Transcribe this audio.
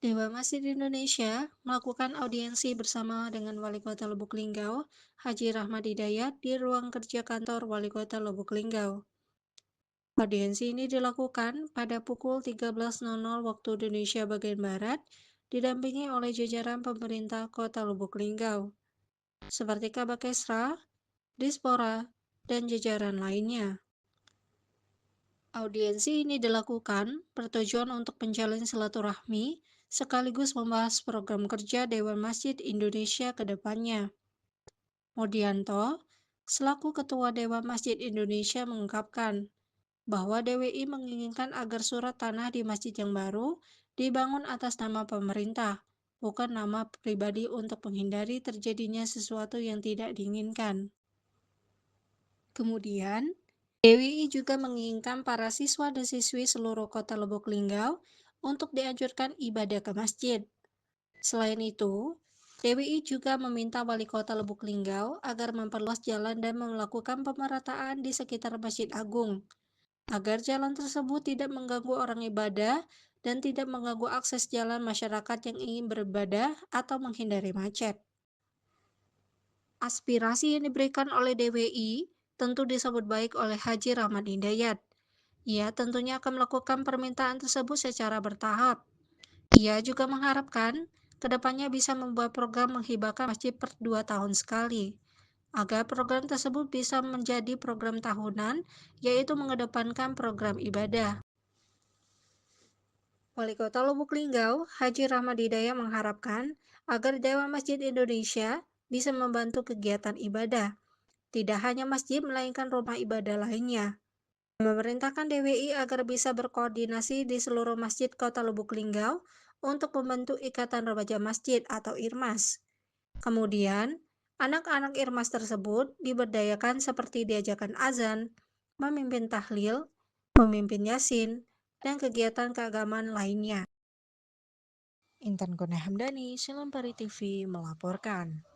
Dewa Masjid Indonesia melakukan audiensi bersama dengan Wali Kota Lubuk Linggau, Haji Rahmat Hidayat, di ruang kerja kantor Wali Kota Lubuk Linggau. Audiensi ini dilakukan pada pukul 13.00 waktu Indonesia bagian Barat, didampingi oleh jajaran pemerintah Kota Lubuk Linggau, seperti Kabak Esra, Dispora, dan jajaran lainnya. Audiensi ini dilakukan bertujuan untuk menjalin silaturahmi sekaligus membahas program kerja Dewan Masjid Indonesia ke depannya. Modianto, selaku Ketua Dewan Masjid Indonesia mengungkapkan bahwa DWI menginginkan agar surat tanah di masjid yang baru dibangun atas nama pemerintah, bukan nama pribadi untuk menghindari terjadinya sesuatu yang tidak diinginkan. Kemudian, DWI juga menginginkan para siswa dan siswi seluruh kota Lubuk Linggau untuk dianjurkan ibadah ke masjid. Selain itu, DWI juga meminta Wali Kota Lubuk Linggau agar memperluas jalan dan melakukan pemerataan di sekitar Masjid Agung, agar jalan tersebut tidak mengganggu orang ibadah dan tidak mengganggu akses jalan masyarakat yang ingin beribadah atau menghindari macet. Aspirasi yang diberikan oleh DWI tentu disambut baik oleh Haji Rahmat Hidayat. Ia tentunya akan melakukan permintaan tersebut secara bertahap. Ia juga mengharapkan kedepannya bisa membuat program menghibahkan masjid per 2 tahun sekali, agar program tersebut bisa menjadi program tahunan, yaitu mengedepankan program ibadah. Wali Kota Lubuk Linggau, Haji Rahmat Hidayat mengharapkan agar Dewan Masjid Indonesia bisa membantu kegiatan ibadah, tidak hanya masjid melainkan rumah ibadah lainnya. Memerintahkan DWI agar bisa berkoordinasi di seluruh masjid Kota Lubuk Linggau untuk membentuk Ikatan Remaja Masjid atau IRMAS. Kemudian, anak-anak IRMAS tersebut diberdayakan seperti diajarkan azan, memimpin tahlil, memimpin yasin, dan kegiatan keagamaan lainnya. Intan Kurnia Hamdani, Silampari TV melaporkan.